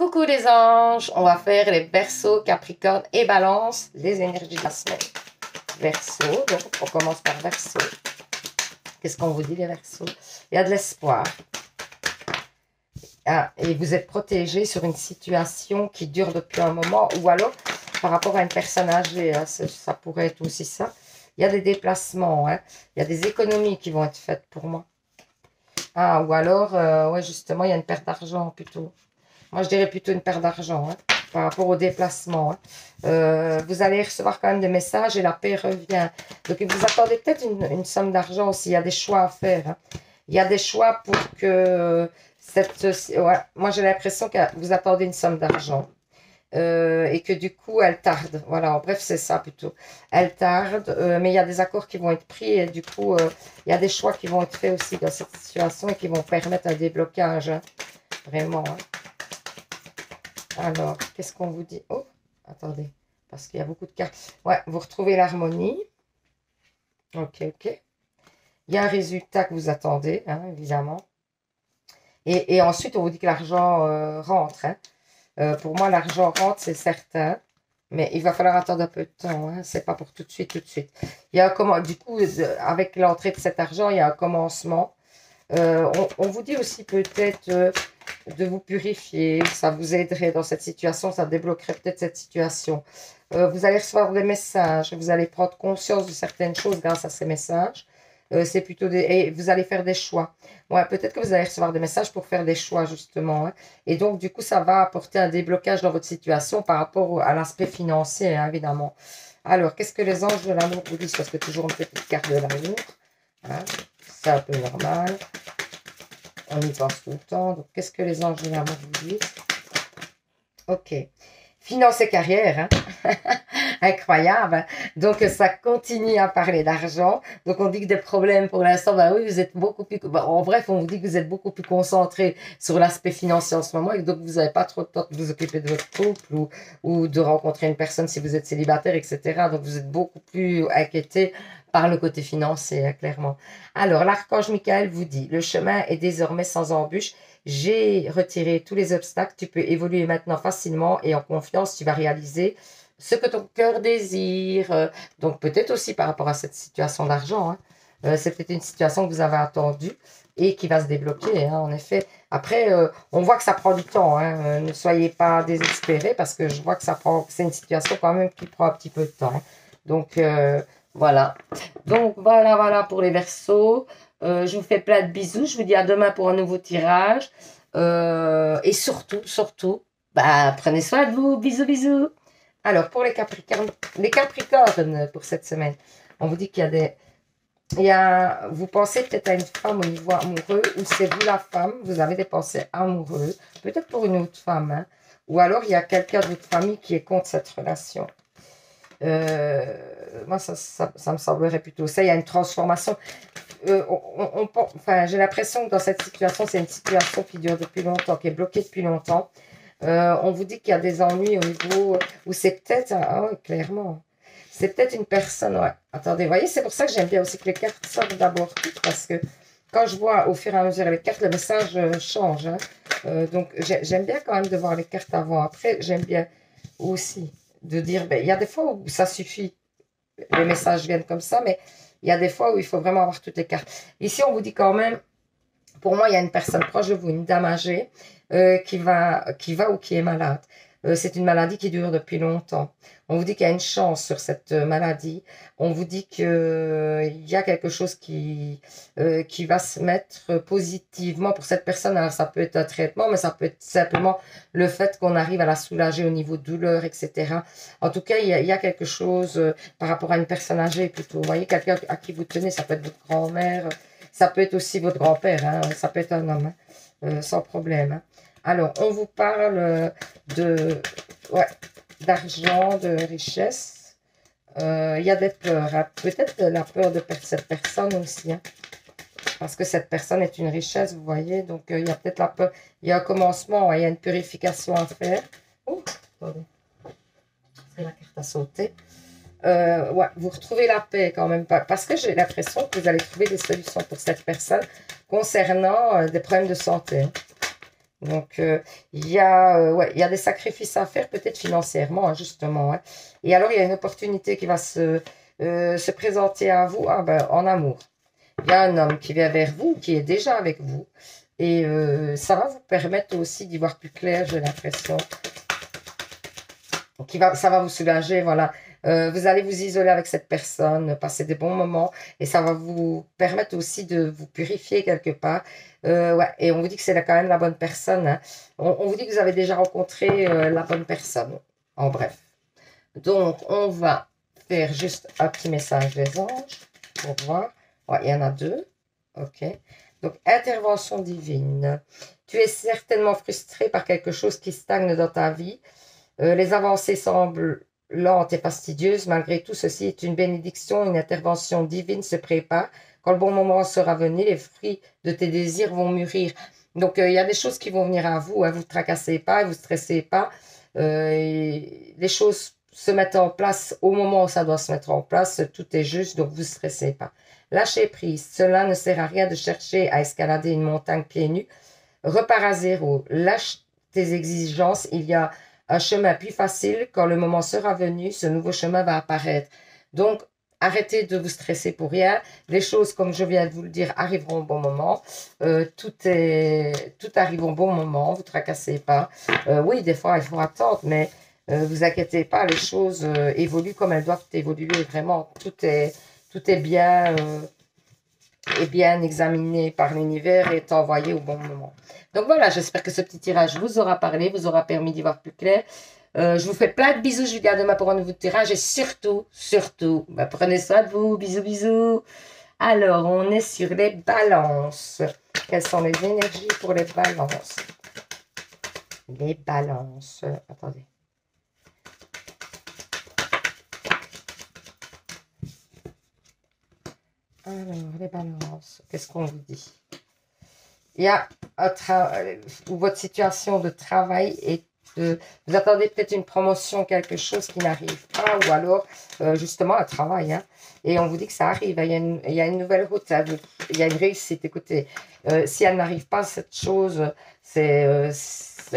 Coucou les anges, on va faire les Verseaux, Capricorne et Balance, les énergies de la semaine. Verseau, donc on commence par Verseau. Qu'est-ce qu'on vous dit les Verseaux? Il y a de l'espoir. Ah, et vous êtes protégé sur une situation qui dure depuis un moment, ou alors par rapport à une personne âgée, hein, ça pourrait être aussi ça. Il y a des déplacements, hein, il y a des économies qui vont être faites pour moi. Ah, ou alors, ouais, justement, il y a une perte d'argent plutôt. Moi, je dirais plutôt une perte d'argent, hein, par rapport au déplacement. Hein. Vous allez recevoir quand même des messages et la paix revient. Donc, vous attendez peut-être une somme d'argent aussi. Il y a des choix à faire. Hein. Il y a des choix pour que cette... Ouais, moi, j'ai l'impression que vous attendez une somme d'argent. Et que du coup, elle tarde. Voilà, bref, c'est ça plutôt. Elle tarde, mais il y a des accords qui vont être pris et du coup, il y a des choix qui vont être faits aussi dans cette situation et qui vont permettre un déblocage. Hein. Vraiment. Hein. Alors, qu'est-ce qu'on vous dit? Oh, attendez, parce qu'il y a beaucoup de cartes. Ouais, vous retrouvez l'harmonie. Ok, ok. Il y a un résultat que vous attendez, hein, évidemment. Et ensuite, on vous dit que l'argent rentre. Hein. Pour moi, l'argent rentre, c'est certain. Mais il va falloir attendre un peu de temps. Hein. C'est pas pour tout de suite, tout de suite. Il y a du coup, avec l'entrée de cet argent, il y a un commencement. On vous dit aussi peut-être de vous purifier. Ça vous aiderait dans cette situation. Ça débloquerait peut-être cette situation. Vous allez recevoir des messages. Vous allez prendre conscience de certaines choses grâce à ces messages. C'est plutôt et vous allez faire des choix. Ouais, peut-être que vous allez recevoir des messages pour faire des choix, justement. Hein. Et donc, du coup, ça va apporter un déblocage dans votre situation par rapport à l'aspect financier, hein, évidemment. Alors, qu'est-ce que les anges de l'amour vous disent? Parce que toujours une petite carte de l'amour. Hein. C'est un peu normal. On y pense tout le temps. Donc, qu'est-ce que les anges de l'amour vous disent? Ok. Finance et carrière, hein. Incroyable. Donc, ça continue à parler d'argent. Donc, on dit que des problèmes pour l'instant, bah oui, vous êtes beaucoup plus... Bah, en bref, on vous dit que vous êtes beaucoup plus concentré sur l'aspect financier en ce moment et donc vous n'avez pas trop de temps de vous occuper de votre couple ou de rencontrer une personne si vous êtes célibataire, etc. Donc, vous êtes beaucoup plus inquiété par le côté financier, hein, clairement. Alors, l'archange Michael vous dit, le chemin est désormais sans embûche. J'ai retiré tous les obstacles. Tu peux évoluer maintenant facilement et en confiance, tu vas réaliser ce que ton cœur désire. Donc, peut-être aussi par rapport à cette situation d'argent. Hein. C'est peut-être une situation que vous avez attendue et qui va se débloquer, hein, en effet. Après, on voit que ça prend du temps. Hein. Ne soyez pas désespérés parce que je vois que c'est une situation quand même qui prend un petit peu de temps. Hein. Donc, voilà. Donc, voilà pour les Verseaux. Je vous fais plein de bisous. Je vous dis à demain pour un nouveau tirage. Et surtout, bah, prenez soin de vous. Bisous, bisous. Alors, pour les Capricornes pour cette semaine, on vous dit qu'il y a vous pensez peut-être à une femme au niveau amoureux, ou c'est vous la femme, vous avez des pensées amoureuses, peut-être pour une autre femme, hein, ou alors il y a quelqu'un de votre famille qui est contre cette relation. Moi, ça me semblerait plutôt ça. Il y a une transformation. Enfin, j'ai l'impression que dans cette situation, c'est une situation qui dure depuis longtemps, qui est bloquée depuis longtemps. On vous dit qu'il y a des ennuis au niveau où c'est peut-être, ah oui, clairement, c'est peut-être une personne, ouais. Attendez, vous voyez, c'est pour ça que j'aime bien aussi que les cartes sortent d'abord toutes, parce que quand je vois au fur et à mesure les cartes, le message change. Hein. Donc, j'aime bien quand même de voir les cartes avant. Après, j'aime bien aussi de dire, ben, il y a des fois où ça suffit, les messages viennent comme ça, mais il y a des fois où il faut vraiment avoir toutes les cartes. Ici, on vous dit quand même, pour moi, il y a une personne proche de vous, une dame âgée, qui va ou qui est malade. C'est une maladie qui dure depuis longtemps. On vous dit qu'il y a une chance sur cette maladie. On vous dit qu'il y a quelque chose qui va se mettre positivement pour cette personne. Alors, ça peut être un traitement, mais ça peut être simplement le fait qu'on arrive à la soulager au niveau de douleur, etc. En tout cas, il y a quelque chose par rapport à une personne âgée plutôt. Vous voyez, quelqu'un à qui vous tenez, ça peut être votre grand-mère, ça peut être aussi votre grand-père, hein, ça peut être un homme, hein, sans problème. Hein. Alors, on vous parle d'argent, de richesse. Il y a des peurs. Hein. Peut-être la peur de perdre cette personne aussi. Hein. Parce que cette personne est une richesse, vous voyez. Donc, il y a peut-être la peur. Il y a un commencement, il y a une purification à faire. Oh, attendez. C'est la carte à sauter. Ouais, vous retrouvez la paix quand même. Parce que j'ai l'impression que vous allez trouver des solutions pour cette personne concernant des problèmes de santé. Hein. Donc, il y a, ouais, il y a des sacrifices à faire, peut-être financièrement, hein, justement. Hein. Et alors, il y a une opportunité qui va se présenter à vous en amour. Il y a un homme qui vient vers vous, qui est déjà avec vous. Et ça va vous permettre aussi d'y voir plus clair, j'ai l'impression. Ça va vous soulager, voilà. Vous allez vous isoler avec cette personne, passer des bons moments. Et ça va vous permettre aussi de vous purifier quelque part. Ouais, et on vous dit que c'est quand même la bonne personne. Hein. On vous dit que vous avez déjà rencontré la bonne personne. En bref. Donc, on va faire juste un petit message des anges pour voir. Ouais, il y en a deux. Ok. Donc, intervention divine. Tu es certainement frustré par quelque chose qui stagne dans ta vie. Les avancées semblent lentes et fastidieuses. Malgré tout, ceci est une bénédiction. Une intervention divine se prépare. Quand le bon moment sera venu, les fruits de tes désirs vont mûrir. Donc, il y a des choses qui vont venir à vous. Hein. Vous ne tracassez pas, vous ne stressez pas. Les choses se mettent en place au moment où ça doit se mettre en place. Tout est juste, donc vous ne stressez pas. Lâchez prise. Cela ne sert à rien de chercher à escalader une montagne pieds nus. Repars à zéro. Lâche tes exigences. Il y a un chemin plus facile. Quand le moment sera venu, ce nouveau chemin va apparaître. Donc, arrêtez de vous stresser pour rien. Les choses, comme je viens de vous le dire, arriveront au bon moment. Tout arrive au bon moment. Vous ne tracassez pas. Oui, des fois, il faut attendre, mais vous inquiétez pas. Les choses évoluent comme elles doivent évoluer. Vraiment, tout est bien examiné par l'univers et est envoyé au bon moment. Donc voilà, j'espère que ce petit tirage vous aura parlé, vous aura permis d'y voir plus clair. Je vous fais plein de bisous, je vous garde demain pour un nouveau tirage et surtout, prenez soin de vous. Bisous, bisous. Alors, on est sur les balances. Quelles sont les énergies pour les balances? Les balances. Attendez. Alors, les balances. Qu'est-ce qu'on vous dit? Il y a votre situation de travail est vous attendez peut-être une promotion, quelque chose qui n'arrive pas, ou alors justement un travail. Hein, et on vous dit que ça arrive. Il y a une nouvelle route, il y a une réussite. Écoutez, si elle n'arrive pas, cette chose, c'est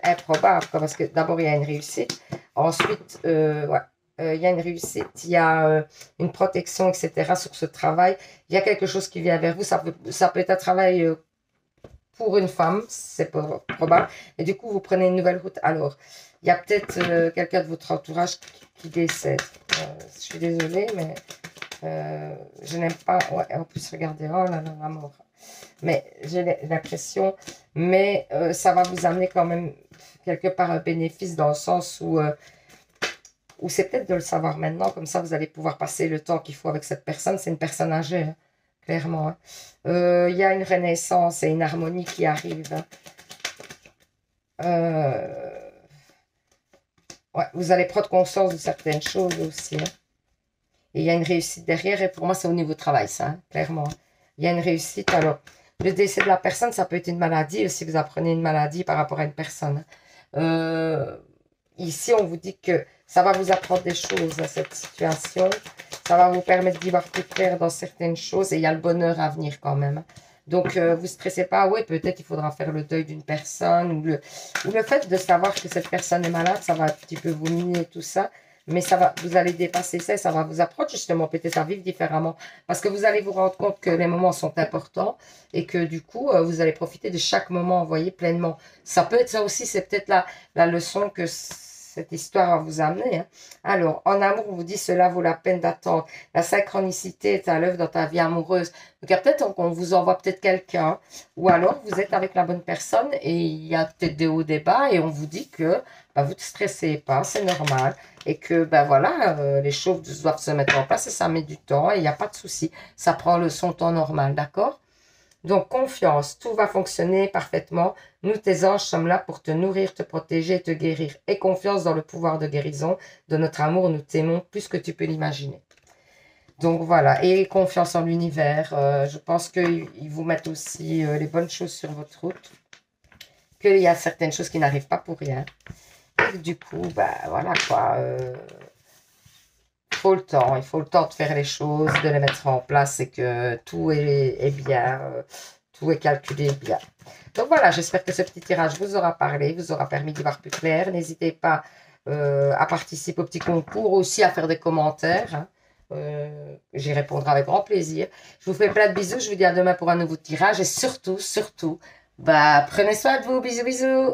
improbable. Parce que d'abord, il y a une réussite. Ensuite, ouais. Il y a une réussite, il y a une protection, etc. sur ce travail. Il y a quelque chose qui vient vers vous. Ça peut être un travail pour une femme, c'est probable. Et du coup, vous prenez une nouvelle route. Alors, il y a peut-être quelqu'un de votre entourage qui décède. Je suis désolée, mais je n'aime pas... Ouais, en plus, regardez, oh là là, la mort. Mais j'ai l'impression, mais ça va vous amener quand même quelque part un bénéfice dans le sens où c'est peut-être de le savoir maintenant, comme ça vous allez pouvoir passer le temps qu'il faut avec cette personne. C'est une personne âgée, hein, clairement. Hein. Il y a une renaissance et une harmonie qui arrive. Ouais, vous allez prendre conscience de certaines choses aussi. Hein. Et il y a une réussite derrière. Et pour moi, c'est au niveau du travail, ça, hein, clairement. Il y a une réussite. Alors, le décès de la personne, ça peut être une maladie. Si vous apprenez une maladie par rapport à une personne. Ici, on vous dit que ça va vous apprendre des choses à cette situation. Ça va vous permettre d'y voir plus clair dans certaines choses. Et il y a le bonheur à venir quand même. Donc, vous ne stressez pas. Oui, peut-être il faudra faire le deuil d'une personne. Ou le fait de savoir que cette personne est malade, ça va un petit peu vous miner tout ça. Mais vous allez dépasser ça et ça va vous apprendre justement peut-être à vivre différemment. Parce que vous allez vous rendre compte que les moments sont importants et que du coup, vous allez profiter de chaque moment envoyé pleinement. Ça peut être ça aussi, c'est peut-être la leçon que cette histoire va vous amener. Hein. Alors, en amour, on vous dit cela vaut la peine d'attendre. La synchronicité est à l'œuvre dans ta vie amoureuse. Donc, il y a peut-être qu'on vous envoie peut-être quelqu'un ou alors vous êtes avec la bonne personne et il y a peut-être des hauts, des bas et on vous dit que vous ne stressez pas, c'est normal. Et que, voilà, les choses doivent se mettre en place et ça met du temps et il n'y a pas de souci. Ça prend son temps normal, d'accord? Donc, confiance, tout va fonctionner parfaitement. Nous, tes anges, sommes là pour te nourrir, te protéger et te guérir. Et confiance dans le pouvoir de guérison de notre amour. Nous t'aimons plus que tu peux l'imaginer. Donc, voilà. Et confiance en l'univers. Je pense qu'ils vous mettent aussi les bonnes choses sur votre route. Qu'il y a certaines choses qui n'arrivent pas pour rien. Et du coup, voilà quoi. Il faut le temps de faire les choses, de les mettre en place et que tout est bien. tout est calculé bien. Donc voilà, j'espère que ce petit tirage vous aura parlé, vous aura permis d'y voir plus clair. N'hésitez pas à participer au petit concours, aussi à faire des commentaires. Hein. J'y répondrai avec grand plaisir. Je vous fais plein de bisous. Je vous dis à demain pour un nouveau tirage. Et surtout, surtout, bah, prenez soin de vous. Bisous, bisous.